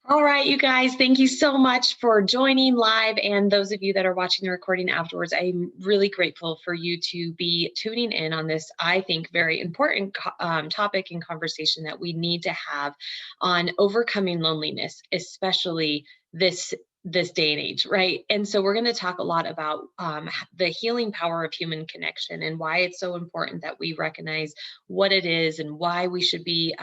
All right, you guys, thank you so much for joining live. And those of you that are watching the recording afterwards, I'm really grateful for you to be tuning in on this, I think, very important topic and conversation that we need to have on overcoming loneliness, especially this day and age, right? And so we're going to talk a lot about the healing power of human connection and why it's so important that we recognize what it is and why we should be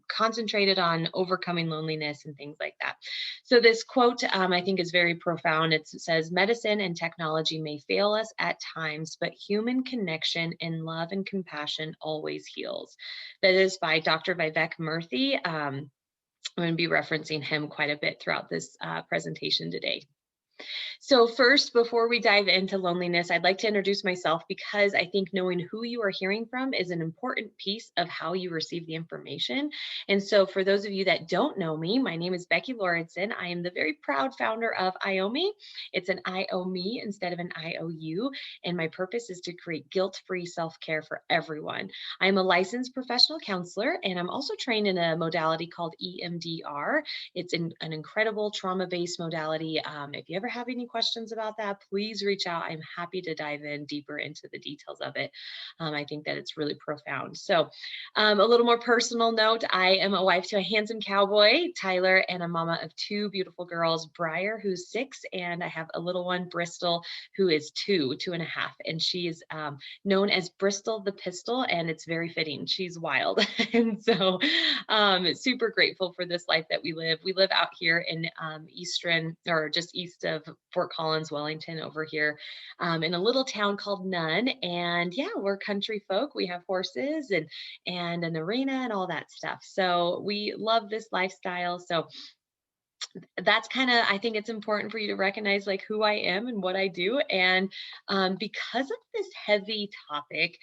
concentrated on overcoming loneliness and things like that. So this quote I think is very profound. It says, medicine and technology may fail us at times, but human connection and love and compassion always heals. That is by Dr. Vivek Murthy. I'm going to be referencing him quite a bit throughout this presentation today. So first, before we dive into loneliness, I'd like to introduce myself because I think knowing who you are hearing from is an important piece of how you receive the information. And so for those of you that don't know me, my name is Becky Lauritsen. I am the very proud founder of IOME. It's an IOME instead of an IOU. And my purpose is to create guilt-free self-care for everyone. I am a licensed professional counselor, and I'm also trained in a modality called EMDR. It's an incredible trauma-based modality. If you ever have any questions about that, please reach out. I'm happy to dive in deeper into the details of it. I think that it's really profound. So a little more personal note, I am a wife to a handsome cowboy, Tyler, and a mama of two beautiful girls, Briar, who's 6, and I have a little one, Bristol, who is 2.5. And she is known as Bristol the Pistol, and it's very fitting. She's wild. And so super grateful for this life that we live. We live out here in eastern, or just east of Fort Collins, Wellington, over here in a little town called Nunn. And yeah, we're country folk. We have horses and an arena and all that stuff. So we love this lifestyle. So that's kind of, I think it's important for you to recognize like who I am and what I do. And because of this heavy topic,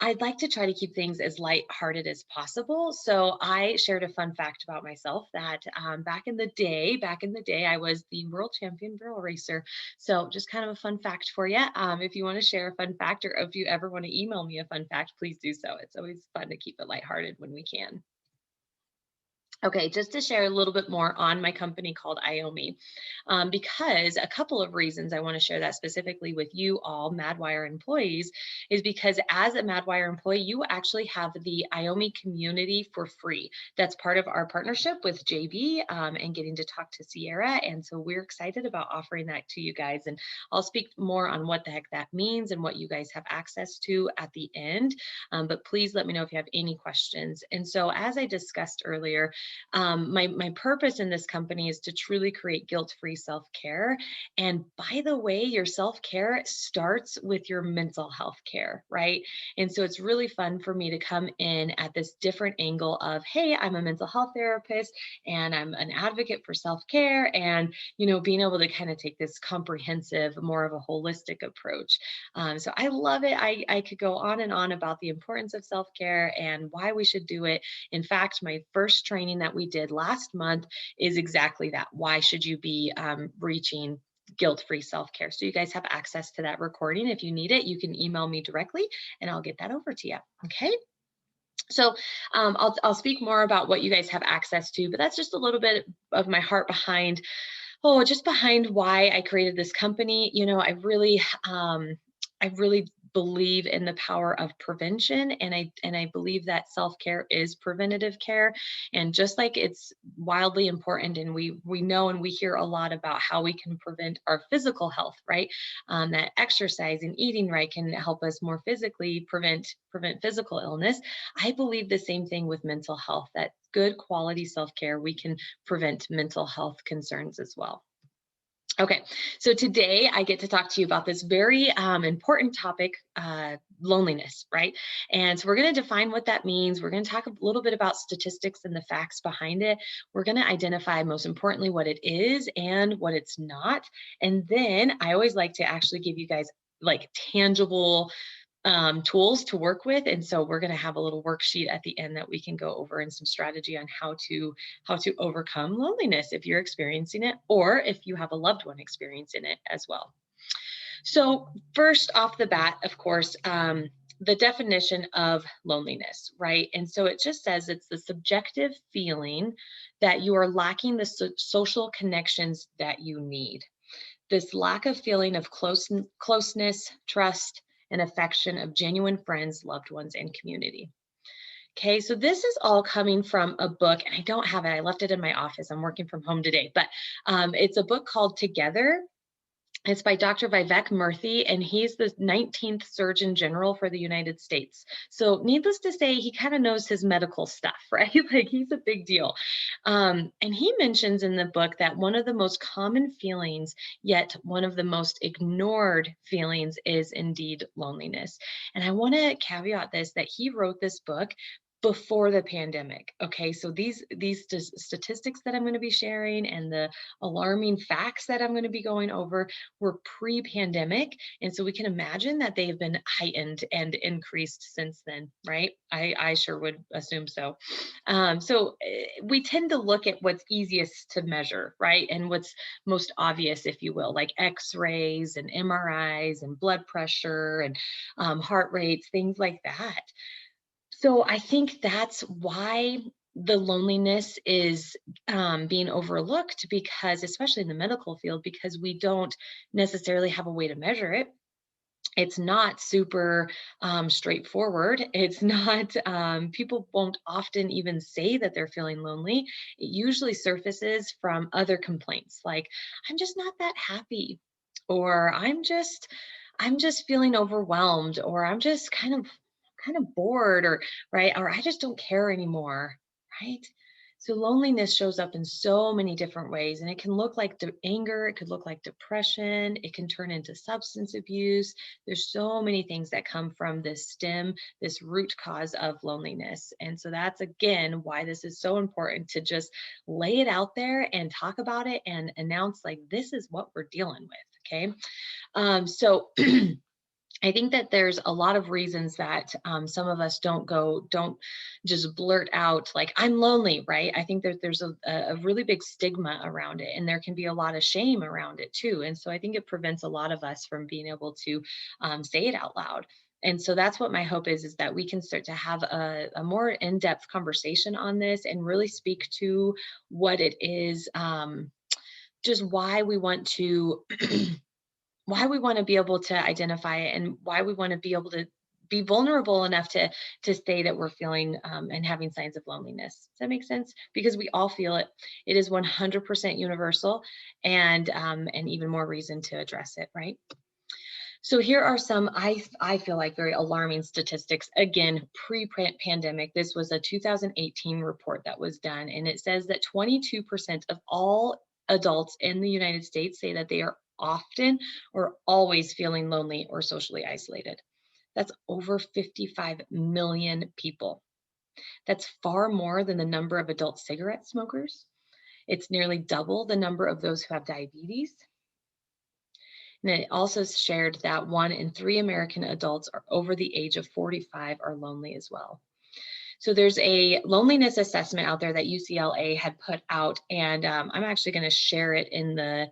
I'd like to try to keep things as lighthearted as possible. So I shared a fun fact about myself that back in the day, I was the world champion barrel racer. So just kind of a fun fact for you. If you want to share a fun fact, or if you ever want to email me a fun fact, please do so. It's always fun to keep it lighthearted when we can. Okay, just to share a little bit more on my company called IOME, because a couple of reasons I want to share that specifically with you all Madwire employees is because as a Madwire employee, you actually have the IOME community for free. That's part of our partnership with JB and getting to talk to Sierra. And so we're excited about offering that to you guys. And I'll speak more on what the heck that means and what you guys have access to at the end. But please let me know if you have any questions. And so as I discussed earlier, my purpose in this company is to truly create guilt-free self-care. And by the way, your self-care starts with your mental health care, right? And so it's really fun for me to come in at this different angle of, hey, I'm a mental health therapist and I'm an advocate for self-care, and being able to kind of take this comprehensive, more of a holistic approach. So I love it. I could go on and on about the importance of self-care and why we should do it. In fact, my first training that we did last month is exactly that. Why should you be reaching guilt-free self-care? So you guys have access to that recording. If you need it, you can email me directly and I'll get that over to you. Okay. So I'll speak more about what you guys have access to, but that's just a little bit of my heart behind, just behind why I created this company. I really believe in the power of prevention, and I believe that self-care is preventative care. And just like it's wildly important, and we know and we hear a lot about how we can prevent our physical health, right? That exercise and eating right can help us more physically prevent physical illness. I believe the same thing with mental health, that good quality self-care, we can prevent mental health concerns as well. Okay, so today I get to talk to you about this very important topic, loneliness, right? And so we're going to define what that means. We're going to talk a little bit about statistics and the facts behind it. We're going to identify, most importantly, what it is and what it's not. And then I always like to actually give you guys like tangible tools to work with. And so we're going to have a little worksheet at the end that we can go over, and some strategy on how to overcome loneliness if you're experiencing it, or if you have a loved one experiencing it as well. So first off the bat, of course, the definition of loneliness, right? And so it just says it's the subjective feeling that you are lacking the social connections that you need. This lack of feeling of closeness, trust, and affection of genuine friends, loved ones, and community. Okay, so this is all coming from a book, and I don't have it. I left it in my office. I'm working from home today, but it's a book called Together. It's by Dr. Vivek Murthy, and he's the 19th Surgeon General for the United States. So, needless to say, he kind of knows his medical stuff, right? Like, he's a big deal. And he mentions in the book that one of the most common feelings, yet one of the most ignored feelings, is indeed loneliness. And I want to caveat this, that he wrote this book before the pandemic. Okay, so these statistics that I'm going to be sharing and the alarming facts that I'm going to be going over were pre-pandemic, and so we can imagine that they have been heightened and increased since then, right? I sure would assume so. We tend to look at what's easiest to measure, right, and what's most obvious, if you will, like X-rays and MRIs and blood pressure and heart rates, things like that. So I think that's why the loneliness is being overlooked, because, especially in the medical field, because we don't necessarily have a way to measure it. It's not super straightforward. It's not, people won't often even say that they're feeling lonely. It usually surfaces from other complaints like, I'm just not that happy, or I'm just feeling overwhelmed, or I'm just kind of bored, or right, or I just don't care anymore, right? So loneliness shows up in so many different ways, and it can look like anger, it could look like depression, it can turn into substance abuse. There's so many things that come from this root cause of loneliness. And so that's again why this is so important to just lay it out there and talk about it and announce, like, this is what we're dealing with. Okay. So I think that there's a lot of reasons that some of us don't just blurt out like, I'm lonely, right? I think that there's a really big stigma around it, and there can be a lot of shame around it too. And so I think it prevents a lot of us from being able to say it out loud. And so that's what my hope is that we can start to have a more in-depth conversation on this and really speak to what it is, just why we want to why we want to be able to identify it, and why we want to be able to be vulnerable enough to say that we're feeling and having signs of loneliness. Does that make sense? Because we all feel it. It is 100% universal, and even more reason to address it, right? So here are some, I feel like, very alarming statistics. Again, pre-pandemic, this was a 2018 report that was done, and it says that 22% of all adults in the United States say that they are often or always feeling lonely or socially isolated. That's over 55 million people. That's far more than the number of adult cigarette smokers. It's nearly double the number of those who have diabetes. And it also shared that 1 in 3 American adults are over the age of 45 are lonely as well. So there's a loneliness assessment out there that UCLA had put out, and I'm actually going to share it in the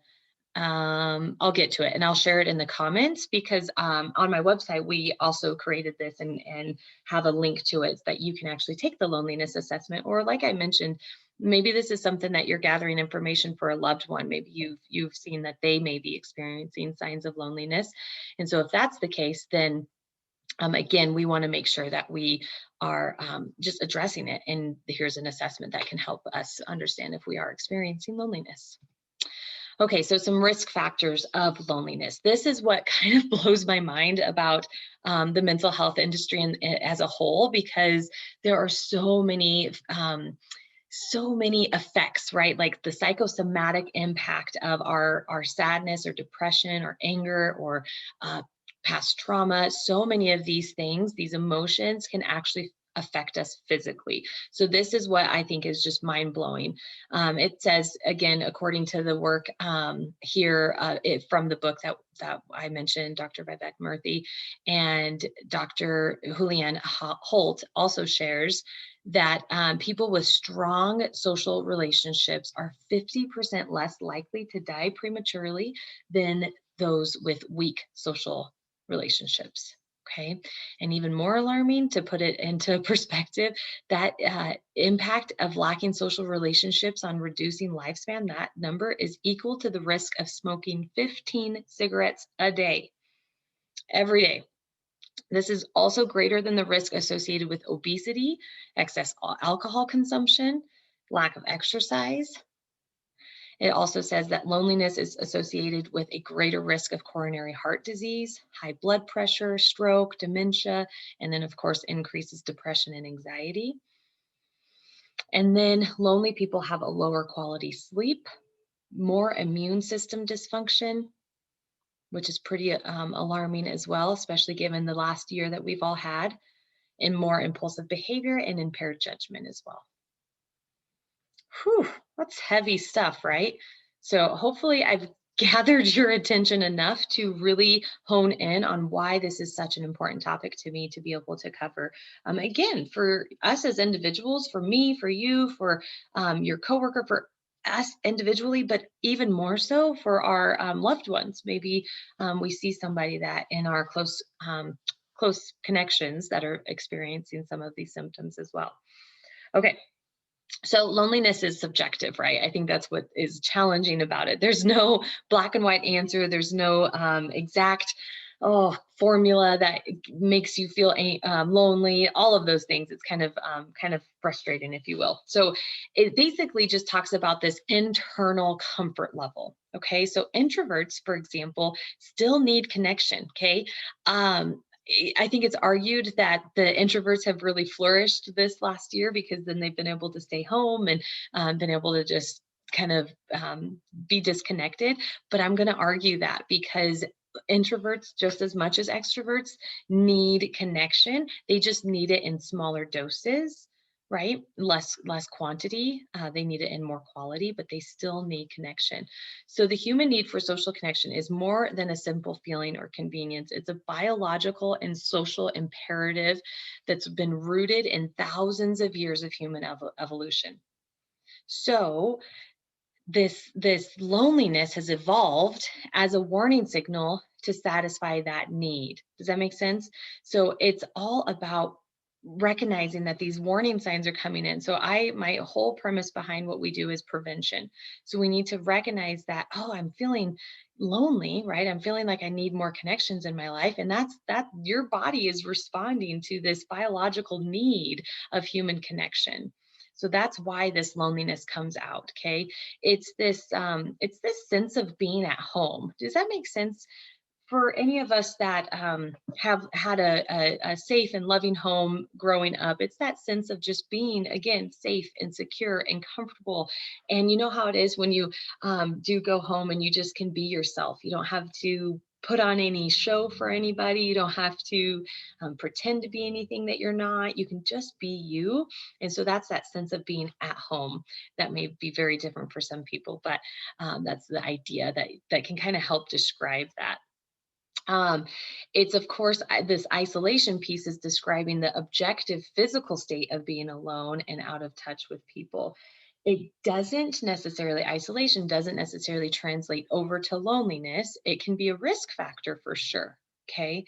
I'll get to it and I'll share it in the comments, because on my website, we also created this and have a link to it so that you can actually take the loneliness assessment. Or like I mentioned, maybe this is something that you're gathering information for a loved one. Maybe you've seen that they may be experiencing signs of loneliness. And so if that's the case, then again, we want to make sure that we are just addressing it. And here's an assessment that can help us understand if we are experiencing loneliness. Okay, so some risk factors of loneliness. This is what kind of blows my mind about the mental health industry as a whole, because there are so many effects, right? Like the psychosomatic impact of our sadness or depression or anger or past trauma. So many of these things, these emotions, can actually affect us physically. So this is what I think is just mind blowing. It says, again, according to the work here from the book that I mentioned, Dr. Vivek Murthy and Dr. Julianne Holt also shares that people with strong social relationships are 50% less likely to die prematurely than those with weak social relationships. Okay. And even more alarming, to put it into perspective, that impact of lacking social relationships on reducing lifespan, that number is equal to the risk of smoking 15 cigarettes a day, every day. This is also greater than the risk associated with obesity, excess alcohol consumption, lack of exercise. It also says that loneliness is associated with a greater risk of coronary heart disease, high blood pressure, stroke, dementia, and then, of course, increases depression and anxiety. And then lonely people have a lower quality sleep, more immune system dysfunction, which is pretty alarming as well, especially given the last year that we've all had, and more impulsive behavior and impaired judgment as well. Whew, that's heavy stuff, right? So hopefully I've gathered your attention enough to really hone in on why this is such an important topic to me to be able to cover. Again, for us as individuals, for me, for you, for your coworker, for us individually, but even more so for our loved ones. Maybe we see somebody that in our close connections that are experiencing some of these symptoms as well. Okay, so loneliness is subjective, right? I think that's what is challenging about it. There's no black and white answer. There's no exact formula that makes you feel lonely. All of those things. It's kind of frustrating, if you will. So it basically just talks about this internal comfort level. Okay, so introverts, for example, still need connection. Okay, I think it's argued that the introverts have really flourished this last year because then they've been able to stay home and been able to just kind of be disconnected. But I'm going to argue that because introverts, just as much as extroverts, need connection. They just need it in smaller doses, right? Less quantity. They need it in more quality, but they still need connection. So the human need for social connection is more than a simple feeling or convenience. It's a biological and social imperative that's been rooted in thousands of years of human evolution. So this loneliness has evolved as a warning signal to satisfy that need. Does that make sense? So it's all about recognizing that these warning signs are coming in. So my whole premise behind what we do is prevention. So we need to recognize that, oh, I'm feeling lonely, right? I'm feeling like I need more connections in my life. And that your body is responding to this biological need of human connection. So that's why this loneliness comes out. Okay, it's this sense of being at home. Does that make sense? For any of us that have had a safe and loving home growing up, it's that sense of just being, again, safe and secure and comfortable. And you know how it is when you do go home and you just can be yourself. You don't have to put on any show for anybody. You don't have to pretend to be anything that you're not. You can just be you. And so that's that sense of being at home that may be very different for some people, but that's the idea that can kind of help describe that. Um, it's, of course, this isolation piece is describing the objective physical state of being alone and out of touch with people. It doesn't necessarily, isolation doesn't necessarily translate over to loneliness. It can be a risk factor for sure. Okay.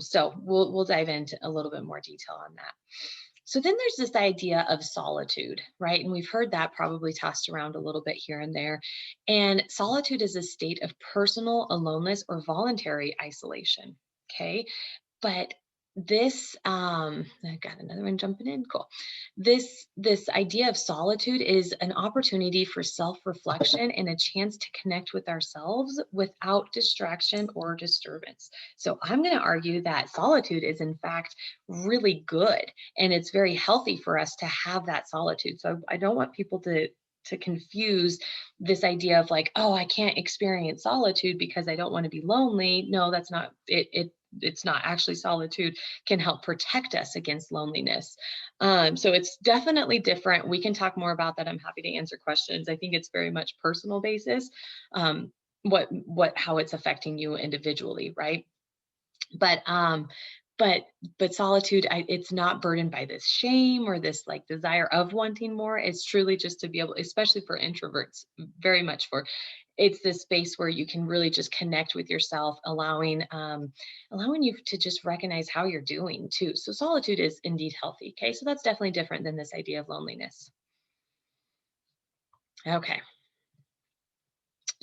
So we'll dive into a little bit more detail on that. So then there's this idea of solitude, right? And we've heard that probably tossed around a little bit here and there. And solitude is a state of personal aloneness or voluntary isolation. Okay. But this I got another one jumping in. Cool. This idea of solitude is an opportunity for self-reflection and a chance to connect with ourselves without distraction or disturbance. So I'm going to argue that solitude is in fact really good, and it's very healthy for us to have that solitude. So I don't want people to confuse this idea of like, oh, I can't experience solitude because I don't want to be lonely. No, that's not it. It's not. Actually, solitude can help protect us against loneliness. So it's definitely different. We can talk more about that. I'm happy to answer questions. I think it's very much personal basis, how it's affecting you individually, right? But but solitude, it's not burdened by this shame or this like desire of wanting more. It's truly just to be able, especially for introverts, very much for, it's this space where you can really just connect with yourself, allowing you to just recognize how you're doing too. So solitude is indeed healthy. Okay, so that's definitely different than this idea of loneliness. Okay.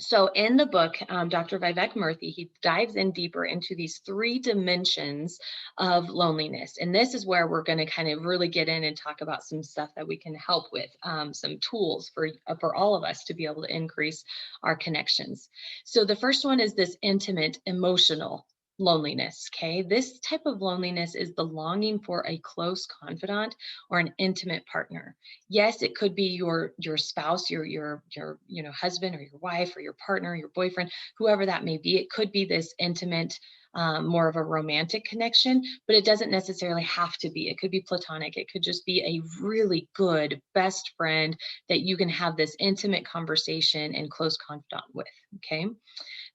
So in the book, Dr. Vivek Murthy, he dives in deeper into these three dimensions of loneliness. And this is where we're going to kind of really get in and talk about some stuff that we can help with, some tools for all of us to be able to increase our connections. So the first one is this intimate emotional loneliness. Okay, this type of loneliness is the longing for a close confidant or an intimate partner. Yes, it could be your spouse, your husband or your wife or your partner, your boyfriend, whoever that may be. It could be this intimate, more of a romantic connection, but it doesn't necessarily have to be. It could be platonic. It could just be a really good best friend that you can have this intimate conversation and close confidant with. Okay.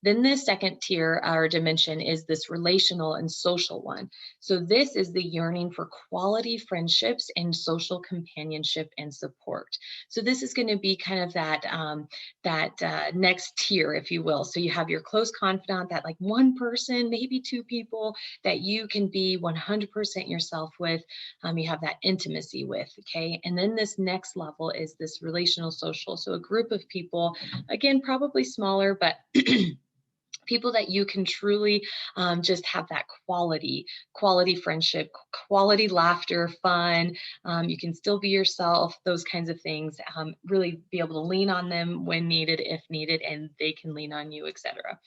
Then the second tier or dimension is this relational and social one. So this is the yearning for quality friendships and social companionship and support. So this is going to be kind of that next tier, if you will. So you have your close confidant, that like one person, maybe two people that you can be 100% yourself with. You have that intimacy with, okay? And then this next level is this relational social. So a group of people, again, probably smaller, but people that you can truly just have that quality friendship, quality laughter, fun. You can still be yourself, those kinds of things. Really be able to lean on them when needed, if needed, and they can lean on you, etc.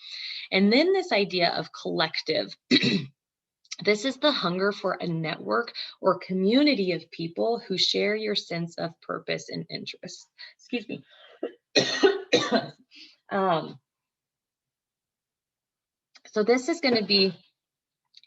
And then this idea of collective. This is the hunger for a network or community of people who share your sense of purpose and interest. Excuse me. um, so this is going to be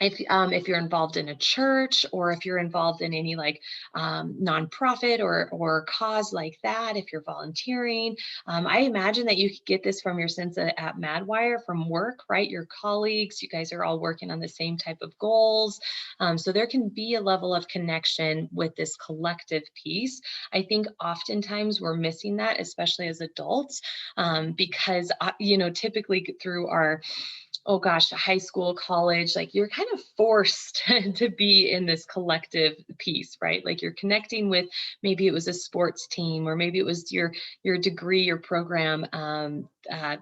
if you're involved in a church, or if you're involved in any like nonprofit or cause like that, if you're volunteering. I imagine that you could get this from your sense at Madwire from work, right? Your colleagues, you guys are all working on the same type of goals. So there can be a level of connection with this collective piece. I think oftentimes we're missing that, especially as adults, because typically through our high school, college, like you're kind of forced to be in this collective piece, right? Like you're connecting with, maybe it was a sports team, or maybe it was your degree, your program,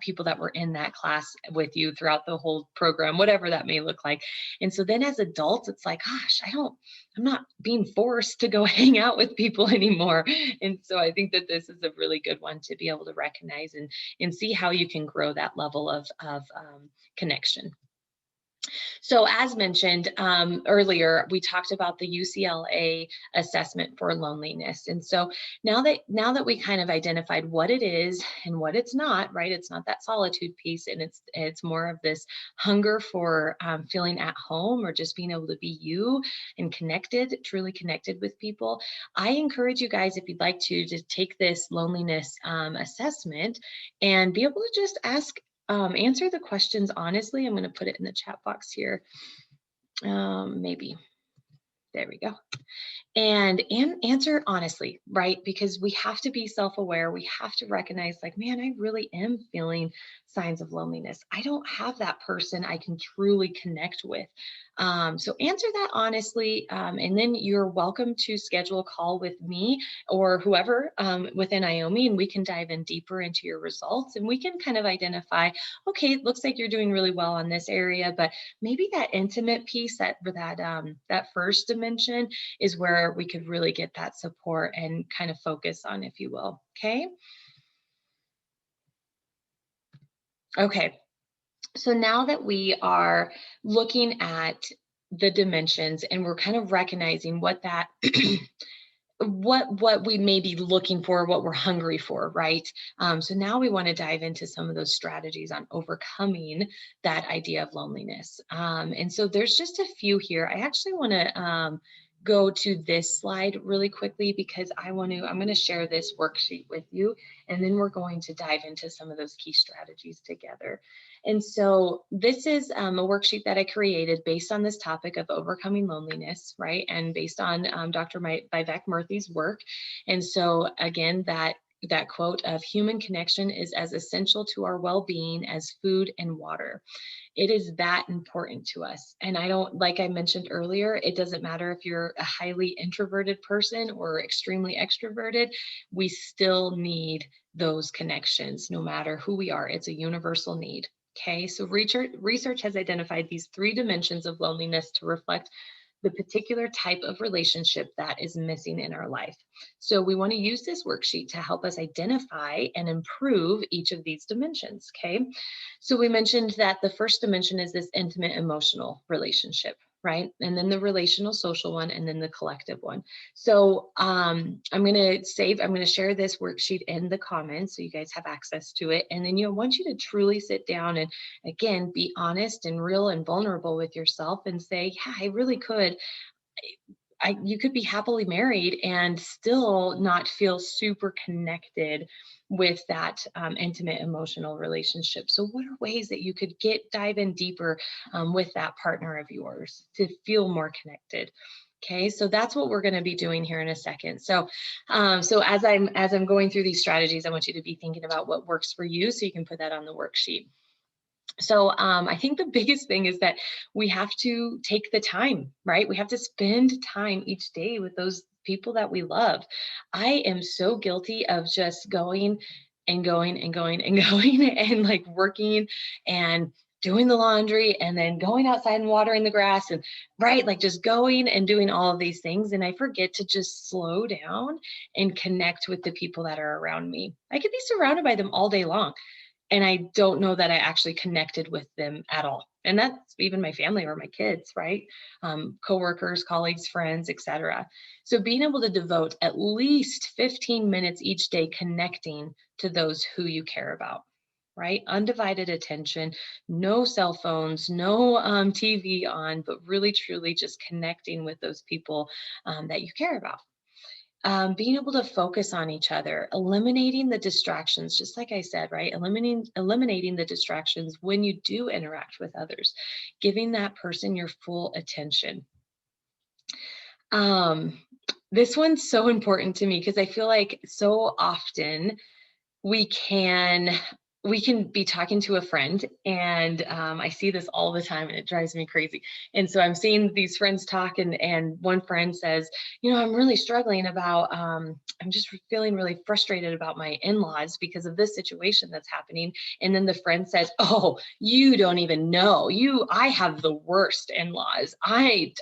people that were in that class with you throughout the whole program, whatever that may look like. And so then as adults, it's like, gosh, I'm not being forced to go hang out with people anymore. And so I think that this is a really good one to be able to recognize and see how you can grow that level of connection. So as mentioned earlier, we talked about the UCLA assessment for loneliness. And so now that we kind of identified what it is and what it's not, right? It's not that solitude piece, and it's more of this hunger for feeling at home or just being able to be you and connected, truly connected with people. I encourage you guys, if you'd like to take this loneliness assessment and be able to just answer the questions honestly. I'm going to put it in the chat box here. Maybe. There we go. And answer honestly, right? Because we have to be self-aware. We have to recognize, like, man, I really am feeling signs of loneliness. I don't have that person I can truly connect with. So answer that honestly. And then you're welcome to schedule a call with me or whoever within IOMI, and we can dive in deeper into your results, and we can kind of identify, okay, it looks like you're doing really well on this area, but maybe that intimate piece, that first dimension, is where we could really get that support and kind of focus on, if you will. Okay. Okay. So now that we are looking at the dimensions and we're kind of recognizing what that what we may be looking for, what we're hungry for, right? So now we want to dive into some of those strategies on overcoming that idea of loneliness. And so there's just a few here. I actually want to go to this slide really quickly because I'm going to share this worksheet with you, and then we're going to dive into some of those key strategies together. And so this is a worksheet that I created based on this topic of overcoming loneliness, right? And based on Dr. Vivek Murthy's work. And so again, that quote of human connection is as essential to our well-being as food and water. It is that important to us. And I don't, like I mentioned earlier, it doesn't matter if you're a highly introverted person or extremely extroverted, we still need those connections no matter who we are. It's a universal need. Okay, so research has identified these 3 dimensions of loneliness to reflect the particular type of relationship that is missing in our life. So we want to use this worksheet to help us identify and improve each of these dimensions, okay? So we mentioned that the first dimension is this intimate emotional relationship, right? And then the relational social one, and then the collective one. So I'm going to share this worksheet in the comments so you guys have access to it. And then I want you to truly sit down and again, be honest and real and vulnerable with yourself and say, yeah, I really could. You could be happily married and still not feel super connected with that intimate emotional relationship. So what are ways that you could dive in deeper with that partner of yours to feel more connected? Okay, so that's what we're going to be doing here in a second. So, so as I'm going through these strategies, I want you to be thinking about what works for you, so you can put that on the worksheet. So I think the biggest thing is that we have to take the time, right? We have to spend time each day with those people that we love. I am so guilty of just going and going and going and going and like working and doing the laundry and then going outside and watering the grass and right, like just going and doing all of these things. And I forget to just slow down and connect with the people that are around me. I could be surrounded by them all day long, and I don't know that I actually connected with them at all. And that's even my family or my kids, right? Coworkers, colleagues, friends, etc. So being able to devote at least 15 minutes each day connecting to those who you care about, right? Undivided attention, no cell phones, no TV on, but really, truly just connecting with those people that you care about. Being able to focus on each other, eliminating the distractions, just like I said, right? Eliminating the distractions when you do interact with others, giving that person your full attention. Um, this one's so important to me because I feel like so often we can be talking to a friend, and I see this all the time and it drives me crazy. And so I'm seeing these friends talk, and one friend says, I'm really struggling about I'm just feeling really frustrated about my in-laws because of this situation that's happening. And then the friend says, oh, you don't even know, I have the worst in-laws. I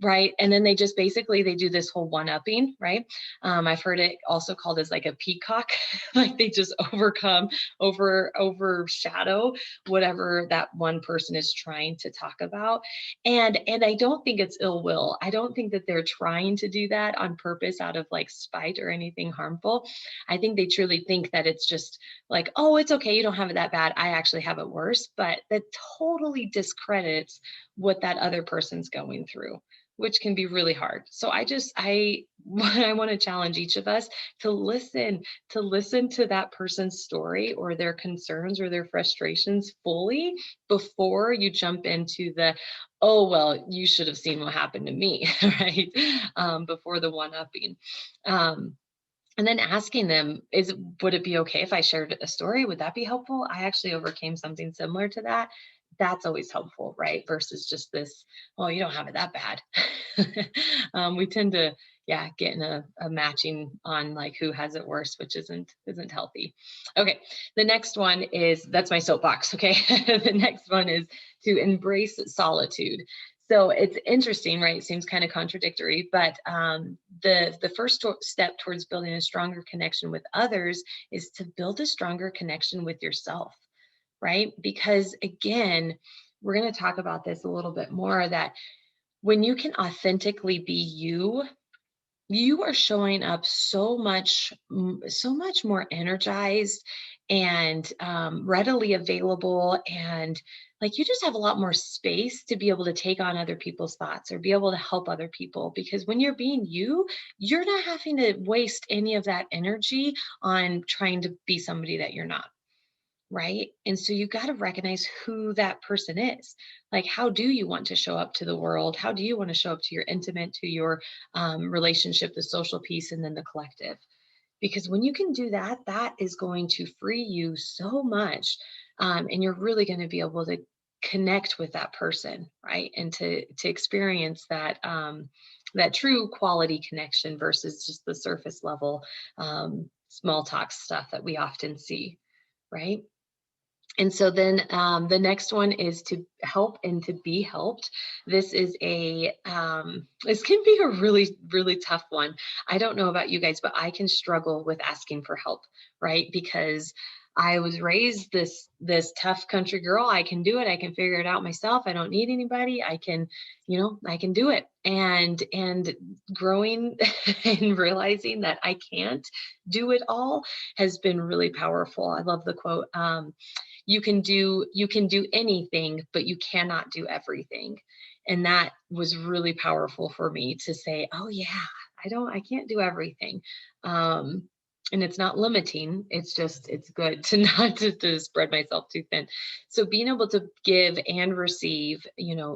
right. And then they just basically they do this whole one-upping, right? I've heard it also called as like a peacock, like they just overshadow whatever that one person is trying to talk about. And I don't think it's ill will. I don't think that they're trying to do that on purpose out of like spite or anything harmful. I think they truly think that it's just like, oh, it's okay, you don't have it that bad, I actually have it worse. But that totally discredits what that other person's going through, which can be really hard. So I want to challenge each of us to listen to that person's story or their concerns or their frustrations fully before you jump into the, oh, well, you should have seen what happened to me, right? Before the one-upping. And then asking them, would it be okay if I shared a story? Would that be helpful? I actually overcame something similar to that. That's always helpful, right? Versus just this, well, you don't have it that bad. We tend to, get in a matching on like who has it worse, which isn't healthy. Okay, the next one is, that's my soapbox, okay? The next one is to embrace solitude. So it's interesting, right? It seems kind of contradictory, but the first step towards building a stronger connection with others is to build a stronger connection with yourself, right? Because again, we're going to talk about this a little bit more, that when you can authentically be you, you are showing up so much, so much more energized and readily available, and like you just have a lot more space to be able to take on other people's thoughts or be able to help other people, because when you're being you, you're not having to waste any of that energy on trying to be somebody that you're not. Right. And so you got to recognize who that person is. Like, how do you want to show up to the world? How do you want to show up to your intimate, to your relationship, the social piece, and then the collective? Because when you can do that, that is going to free you so much. And you're really going to be able to connect with that person, right? And to experience that that true quality connection versus just the surface level small talk stuff that we often see, right? And so then the next one is to help and to be helped. This is this can be a really, really tough one. I don't know about you guys, but I can struggle with asking for help, right? Because I was raised this tough country girl. I can do it. I can figure it out myself. I don't need anybody. I can, I can do it. And growing and realizing that I can't do it all has been really powerful. I love the quote. You can do anything, but you cannot do everything. And that was really powerful for me to say, oh yeah, I can't do everything. And it's not limiting, it's good to not to spread myself too thin. So being able to give and receive,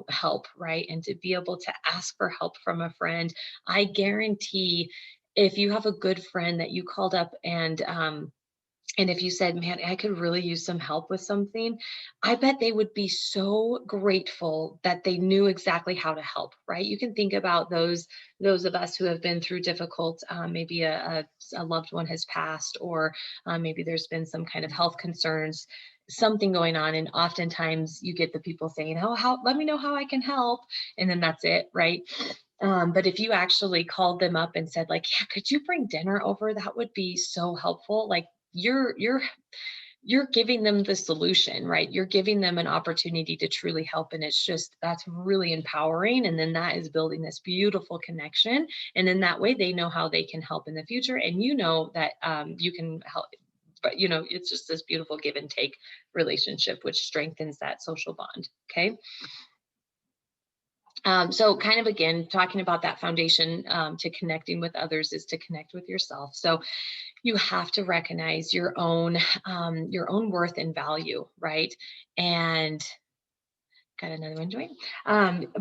help, right? And to be able to ask for help from a friend, I guarantee if you have a good friend that you called up and if you said, man, I could really use some help with something, I bet they would be so grateful that they knew exactly how to help, right? You can think about those of us who have been through difficult, maybe a loved one has passed, or maybe there's been some kind of health concerns, something going on. And oftentimes you get the people saying, oh, let me know how I can help. And then that's it, right? But if you actually called them up and said, like, yeah, could you bring dinner over? That would be so helpful. Like, you're giving them the solution, right? You're giving them an opportunity to truly help, and it's just, that's really empowering. And then that is building this beautiful connection, and then that way they know how they can help in the future, and that you can help. But it's just this beautiful give and take relationship, which strengthens that social bond. Okay. So kind of, again, talking about that foundation to connecting with others is to connect with yourself. So you have to recognize your own worth and value, right? And got another one, Joy.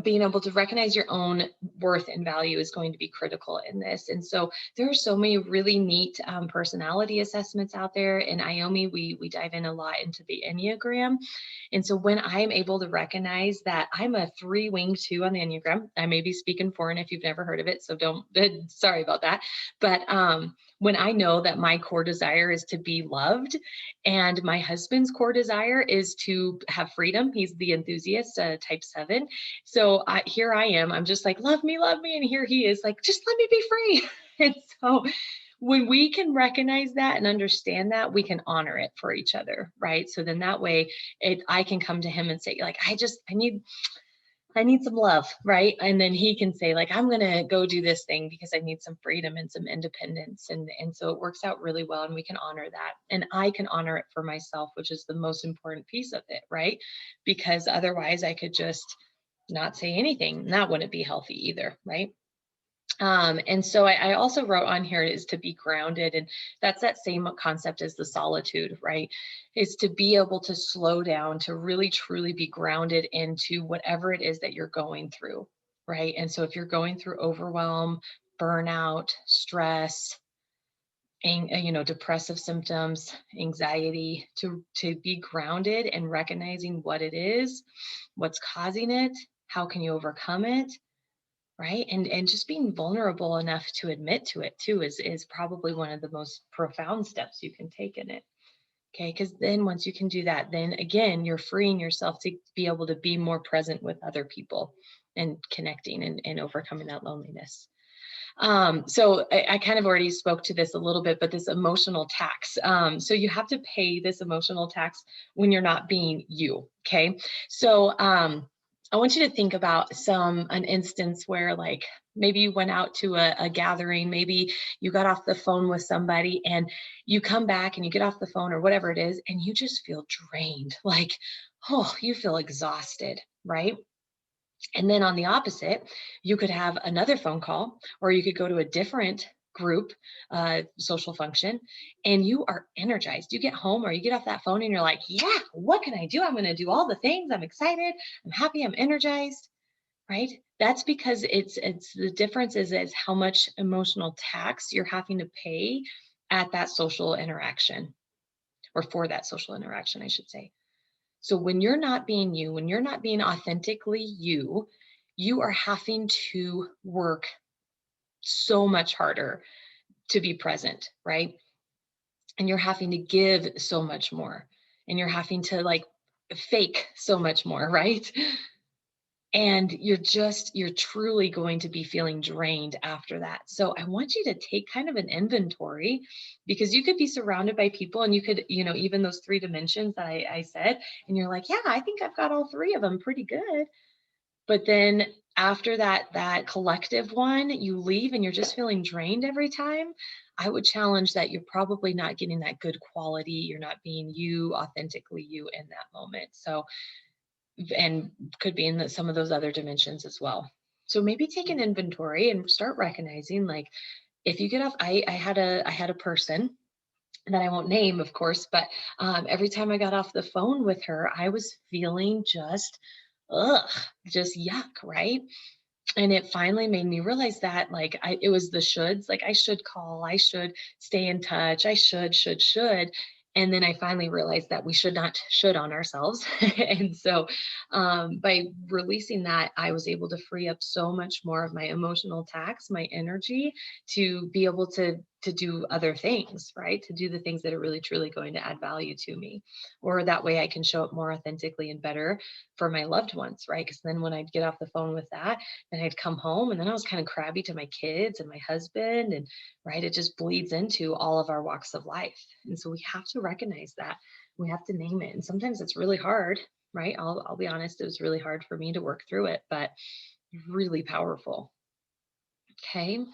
Being able to recognize your own worth and value is going to be critical in this. And so there are so many really neat personality assessments out there. In IOMI, we dive in a lot into the Enneagram. And so when I'm able to recognize that I'm a 3-wing-2 on the Enneagram, I may be speaking foreign if you've never heard of it, so don't, sorry about that. But when I know that my core desire is to be loved, and my husband's core desire is to have freedom. He's the enthusiast, type 7. So here I am. I'm just like, love me. And here he is like, just let me be free. And so when we can recognize that and understand that, we can honor it for each other, right? So then that way I can come to him and say, like, I need some love, right? And then he can say, like, I'm going to go do this thing because I need some freedom and some independence. And so it works out really well, and we can honor that. And I can honor it for myself, which is the most important piece of it, right? Because otherwise I could just not say anything, and that wouldn't be healthy either, right? And so I also wrote on here is to be grounded, and that's that same concept as the solitude, right? Is to be able to slow down, to really truly be grounded into whatever it is that you're going through, right? And so if you're going through overwhelm, burnout, stress, depressive symptoms, anxiety, to be grounded and recognizing what it is, what's causing it, how can you overcome it, right? And just being vulnerable enough to admit to it too is probably one of the most profound steps you can take in it. Okay, because then once you can do that, then again, you're freeing yourself to be able to be more present with other people and connecting and overcoming that loneliness. So I kind of already spoke to this a little bit, but this emotional tax. So you have to pay this emotional tax when you're not being you. Okay. So I want you to think about an instance where, like, Maybe you went out to a gathering, maybe you got off the phone with somebody and you come back and you get off the phone or whatever it is, and you just feel drained, like, oh, you feel exhausted, right? And then on the opposite, you could have another phone call, or you could go to a different group, social function, and you are energized. You get home or you get off that phone and you're like, yeah, what can I do? I'm going to do all the things. I'm excited. I'm happy. I'm energized, right? That's because it's the difference is how much emotional tax you're having to pay at that social interaction, or for that social interaction, I should say. So when you're not being you, when you're not being authentically you, you are having to work so much harder to be present, right? And you're having to give so much more. And you're having to like fake so much more, right? And you're truly going to be feeling drained after that. So I want you to take kind of an inventory, because you could be surrounded by people and you could, even those three dimensions that I said, and you're like, yeah, I think I've got all three of them pretty good. But then after that collective one, you leave and you're just feeling drained every time. I would challenge that you're probably not getting that good quality. You're not being you, authentically you in that moment. So, and could be in some of those other dimensions as well. So maybe take an inventory and start recognizing, like, if you get off, I had a person that I won't name, of course, but every time I got off the phone with her, I was feeling ugh, just yuck, right? And it finally made me realize that, like, it was the shoulds, like I should call, I should stay in touch, I should. And then I finally realized that we should not should on ourselves. And so by releasing that, I was able to free up so much more of my emotional tax, my energy, to be able to do other things, right? To do the things that are really truly going to add value to me. Or that way I can show up more authentically and better for my loved ones, right? Because then when I'd get off the phone with that, then I'd come home and then I was kind of crabby to my kids and my husband. And right, it just bleeds into all of our walks of life. And so we have to recognize that. We have to name it. And sometimes it's really hard, right? I'll be honest, it was really hard for me to work through it, but really powerful. Okay.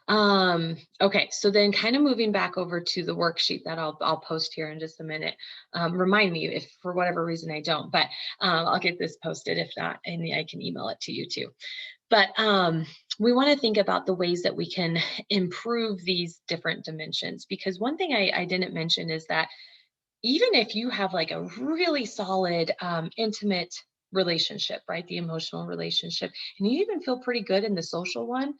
Okay, so then kind of moving back over to the worksheet that I'll post here in just a minute. Remind me if for whatever reason I don't, but I'll get this posted. If not, and I can email it to you too. But we want to think about the ways that we can improve these different dimensions, because one thing I didn't mention is that even if you have like a really solid, intimate relationship, right? The emotional relationship, and you even feel pretty good in the social one,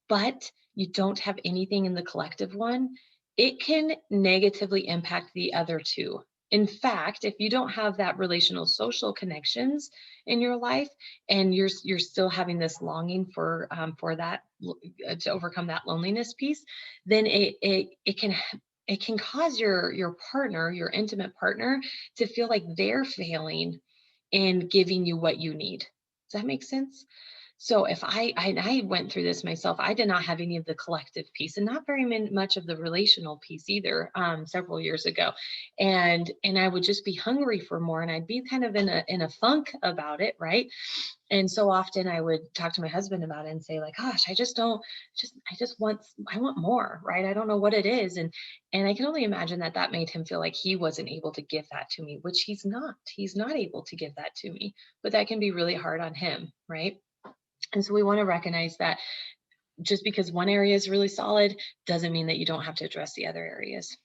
but you don't have anything in the collective one, it can negatively impact the other two. In fact, if you don't have that relational social connections in your life, and you're still having this longing for that, to overcome that loneliness piece, then it can cause your partner, your intimate partner, to feel like they're failing in giving you what you need. Does that make sense? So if I went through this myself, I did not have any of the collective piece, and not very much of the relational piece either, several years ago, and I would just be hungry for more, and I'd be kind of in a funk about it, right? And so often I would talk to my husband about it and say, like, gosh, I just don't, just I just want I want more, right? I don't know what it is, and I can only imagine that that made him feel like he wasn't able to give that to me, which he's not able to give that to me, but that can be really hard on him, right? And so we want to recognize that just because one area is really solid doesn't mean that you don't have to address the other areas.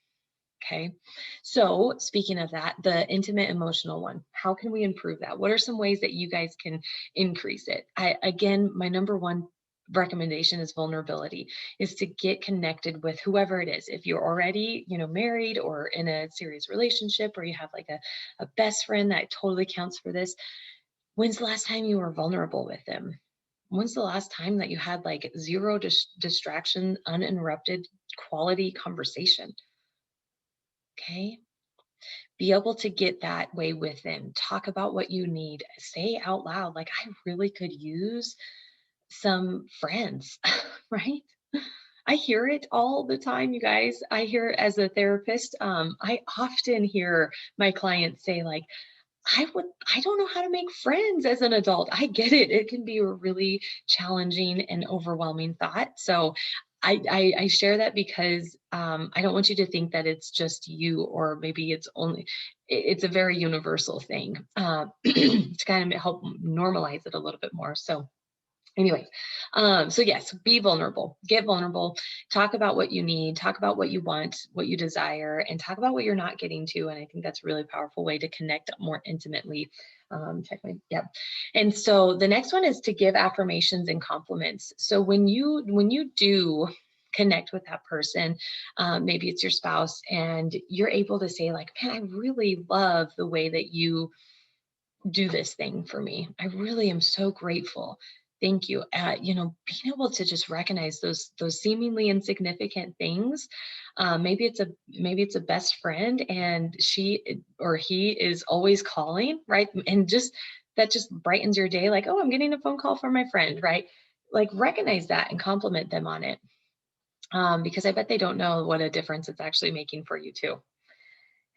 Okay. So speaking of that, the intimate emotional one, how can we improve that? What are some ways that you guys can increase it? Again, my number one recommendation is vulnerability, is to get connected with whoever it is. If you're already, married or in a serious relationship, or you have like a best friend, that totally counts for this. When's the last time you were vulnerable with them? When's the last time that you had like zero distraction, uninterrupted quality conversation? Okay. Be able to get that way with them. Talk about what you need. Say out loud, like, I really could use some friends, right? I hear it all the time, you guys. I hear it as a therapist. I often hear my clients say, like, I don't know how to make friends as an adult. I get it. It can be a really challenging and overwhelming thought. So I share that because I don't want you to think that it's just you, or maybe it's only, it's a very universal thing, to kind of help normalize it a little bit more. So anyways, so yes, be vulnerable, get vulnerable, talk about what you need, talk about what you want, what you desire, and talk about what you're not getting to. And I think that's a really powerful way to connect more intimately. Check my, yep. And so the next one is to give affirmations and compliments. So when you do connect with that person, maybe it's your spouse, and you're able to say like, man, I really love the way that you do this thing for me. I really am so grateful. Thank you. Being able to just recognize those seemingly insignificant things. Maybe it's a best friend, and she or he is always calling, right? And just that just brightens your day. Like, oh, I'm getting a phone call from my friend, right? Like recognize that and compliment them on it, because I bet they don't know what a difference it's actually making for you too.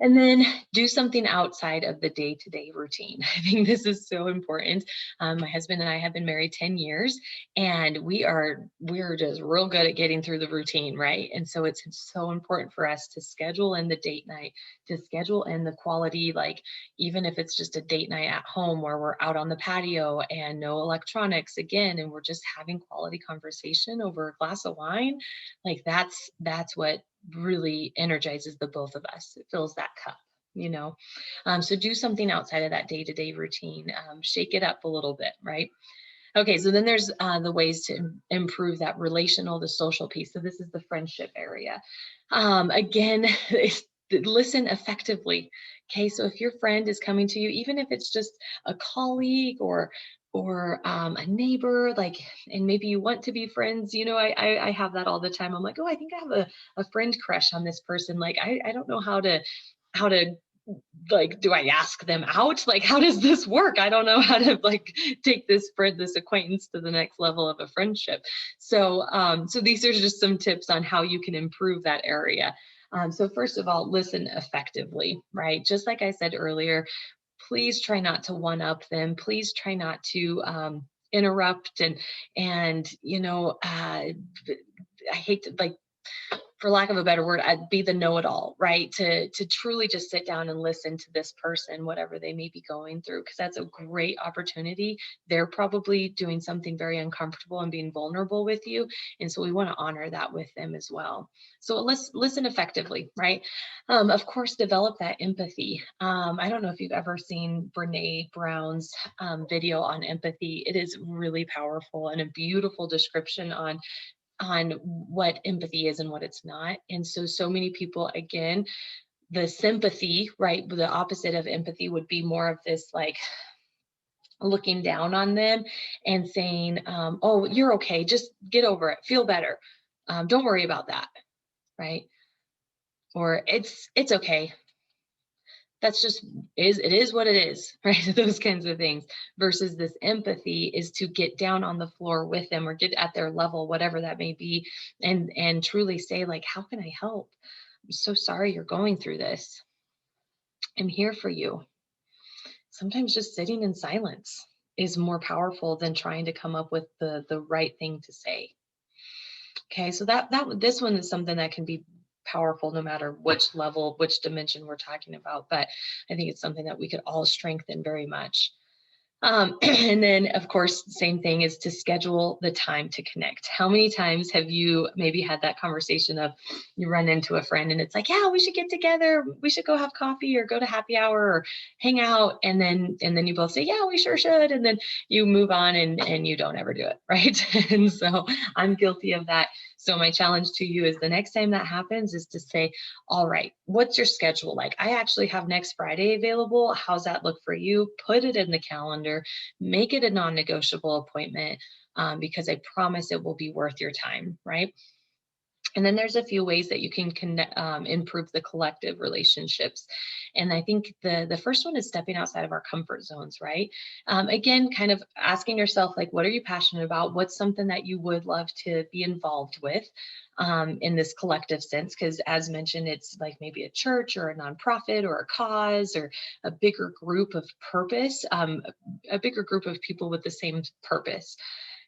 And then do something outside of the day-to-day routine. I think this is so important. My husband and I have been married 10 years, and we're just real good at getting through the routine, right? And so it's so important for us to schedule in the date night, to schedule in the quality, like even if it's just a date night at home where we're out on the patio and no electronics again, and we're just having quality conversation over a glass of wine, like that's what really energizes the both of us. It fills that cup, you know. So do something outside of that day-to-day routine. Shake it up a little bit, right? Okay, so then there's the ways to improve that relational, the social piece. So this is the friendship area. Again, listen effectively. Okay, so if your friend is coming to you, even if it's just a colleague or a neighbor, like, and maybe you want to be friends, I have that all the time. I'm like, oh, I think I have a friend crush on this person. Like, I don't know how to like, do I ask them out? Like, how does this work? I don't know how to like take this acquaintance to the next level of a friendship. So these are just some tips on how you can improve that area. So first of all, listen effectively, right? Just like I said earlier, please try not to one up them. Please try not to interrupt and I hate to, like, for lack of a better word, I'd be the know-it-all, right? To truly just sit down and listen to this person, whatever they may be going through, because that's a great opportunity. They're probably doing something very uncomfortable and being vulnerable with you. And so we want to honor that with them as well. So let's listen effectively, right? Of course, develop that empathy. I don't know if you've ever seen Brene Brown's video on empathy. It is really powerful and a beautiful description on what empathy is and what it's not. And so many people, again, the sympathy, right? The opposite of empathy would be more of this like looking down on them and saying, oh, you're okay. Just get over it. Feel better. Don't worry about that. Right. Or it's okay. That's just it is what it is, right? Those kinds of things, versus this empathy is to get down on the floor with them or get at their level, whatever that may be, and truly say like, how can I help? I'm so sorry you're going through this. I'm here for you. Sometimes just sitting in silence is more powerful than trying to come up with the right thing to say. Okay, so this one is something that can be powerful no matter which level, which dimension we're talking about, but I think it's something that we could all strengthen very much. And then, of course, same thing is to schedule the time to connect. How many times have you maybe had that conversation of you run into a friend and it's like, yeah, we should get together. We should go have coffee or go to happy hour or hang out. And then you both say, yeah, we sure should. And then you move on and you don't ever do it, right? And so I'm guilty of that. So my challenge to you is the next time that happens is to say, all right, what's your schedule like? I actually have next Friday available. How's that look for you? Put it in the calendar, make it a non-negotiable appointment, because I promise it will be worth your time, right? And then there's a few ways that you can improve the collective relationships. And I think the first one is stepping outside of our comfort zones, right? Again, kind of asking yourself, like, what are you passionate about? What's something that you would love to be involved with in this collective sense? Because as mentioned, it's like maybe a church or a nonprofit or a cause or a bigger group of purpose, a bigger group of people with the same purpose.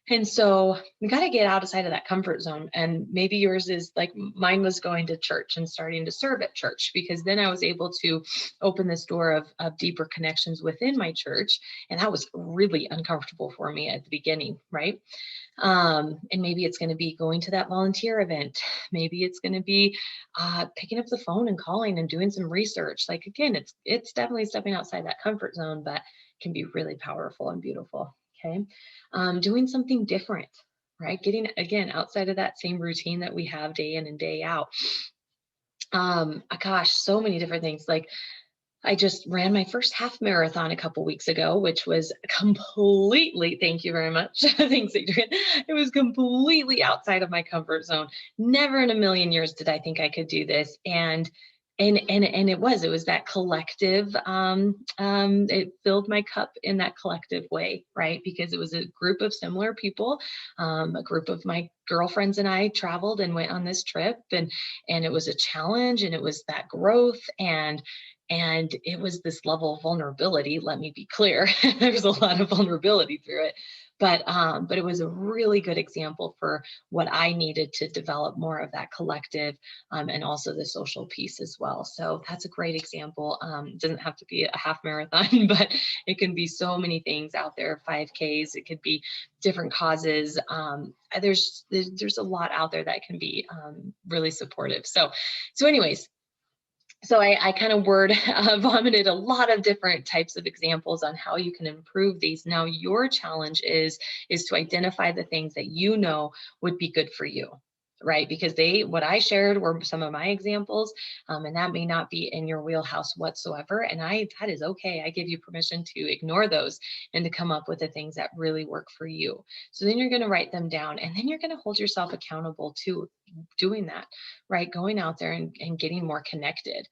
And so we got to get outside of that comfort zone. And maybe yours is like mine was going to church and starting to serve at church, because then I was able to open this door of deeper connections within my church. And that was really uncomfortable for me at the beginning, right? And maybe it's going to be going to that volunteer event. Maybe it's going to be picking up the phone and calling and doing some research. Like, again, it's definitely stepping outside that comfort zone, but can be really powerful and beautiful. Okay. Doing something different, right? Getting, again, outside of that same routine that we have day in and day out. Gosh, so many different things. Like, I just ran my first half marathon a couple weeks ago, which was completely, thank you very much. Thanks, Adrian. It was completely outside of my comfort zone. Never in a million years did I think I could do this. And it was that collective, it filled my cup in that collective way, right? Because it was a group of similar people, a group of my girlfriends and I traveled and went on this trip, and it was a challenge, and it was that growth, and it was this level of vulnerability. Let me be clear. There's a lot of vulnerability through it, but it was a really good example for what I needed to develop more of that collective, and also the social piece as well. So that's a great example. It doesn't have to be a half marathon, but it can be so many things out there. 5Ks, it could be different causes. There's a lot out there that can be really supportive. So anyways, so I kind of vomited a lot of different types of examples on how you can improve these. Now your challenge is to identify the things that you know would be good for you, right? Because what I shared were some of my examples, and that may not be in your wheelhouse whatsoever. And that is okay. I give you permission to ignore those and to come up with the things that really work for you. So then you're going to write them down, and then you're going to hold yourself accountable to doing that, right? Going out there and getting more connected,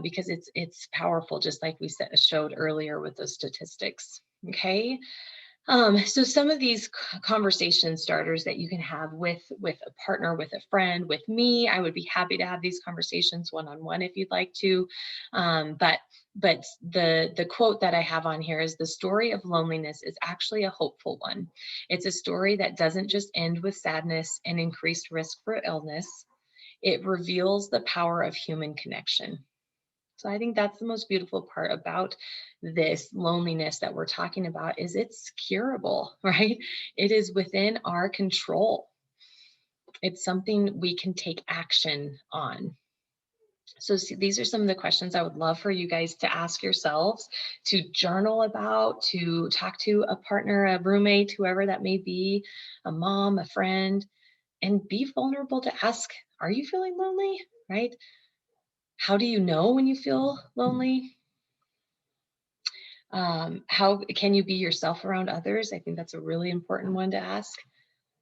because it's powerful, just like we showed earlier with those statistics. Okay. So some of these conversation starters that you can have with a partner, with a friend, with me, I would be happy to have these conversations one-on-one if you'd like to. But the quote that I have on here is, the story of loneliness is actually a hopeful one. It's a story that doesn't just end with sadness and increased risk for illness. It reveals the power of human connection. So I think that's the most beautiful part about this loneliness that we're talking about, is it's curable, right? It is within our control. It's something we can take action on. So these are some of the questions I would love for you guys to ask yourselves, to journal about, to talk to a partner, a roommate, whoever that may be, a mom, a friend, and be vulnerable to ask, are you feeling lonely, right? How do you know when you feel lonely? How can you be yourself around others? I think that's a really important one to ask.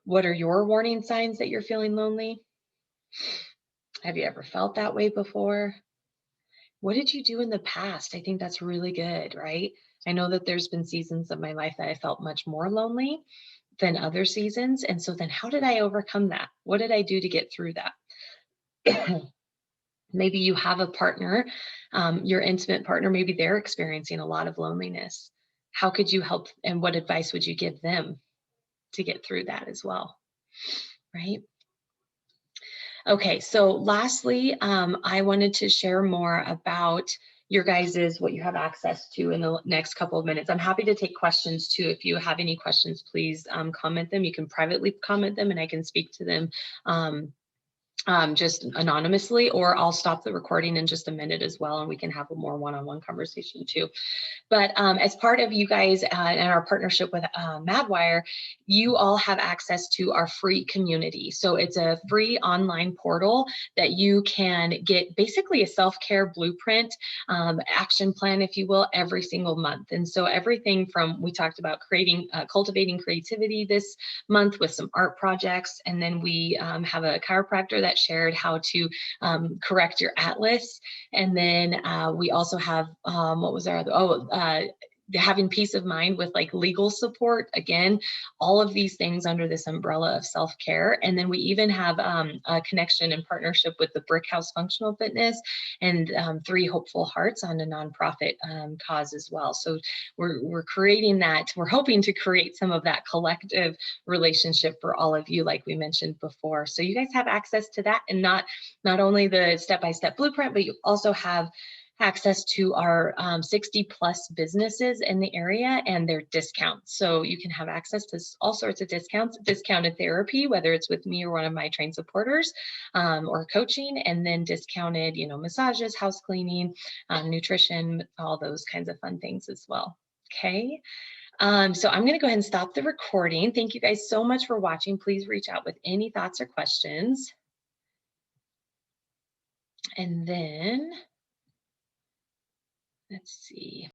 What are your warning signs that you're feeling lonely? Have you ever felt that way before? What did you do in the past? I think that's really good, right? I know that there's been seasons of my life that I felt much more lonely than other seasons. And so then how did I overcome that? What did I do to get through that? Maybe you have a partner, your intimate partner, maybe they're experiencing a lot of loneliness. How could you help, and what advice would you give them to get through that as well, right? Okay, so lastly, I wanted to share more about your guys's, what you have access to in the next couple of minutes. I'm happy to take questions too. If you have any questions, please comment them. You can privately comment them and I can speak to them just anonymously, or I'll stop the recording in just a minute as well, and we can have a more one-on-one conversation too. But as part of you guys and our partnership with Madwire, you all have access to our free community. So it's a free online portal that you can get basically a self-care blueprint, action plan, if you will, every single month. And so everything from, we talked about cultivating creativity this month with some art projects, and then we have a chiropractor that that shared how to correct your atlas. And then we also have, what was our other, having peace of mind with like legal support. Again, all of these things under this umbrella of self-care. And then we even have a connection and partnership with the Brick House Functional Fitness and 3 Hopeful Hearts on a nonprofit cause as well. So we're creating that. We're hoping to create some of that collective relationship for all of you, like we mentioned before. So you guys have access to that, and not only the step-by-step blueprint, but you also have access to our 60 plus businesses in the area and their discounts. So you can have access to all sorts of discounts, discounted therapy, whether it's with me or one of my trained supporters, or coaching, and then discounted, massages, house cleaning, nutrition, all those kinds of fun things as well. Okay. So I'm going to go ahead and stop the recording. Thank you guys so much for watching. Please reach out with any thoughts or questions. And then let's see.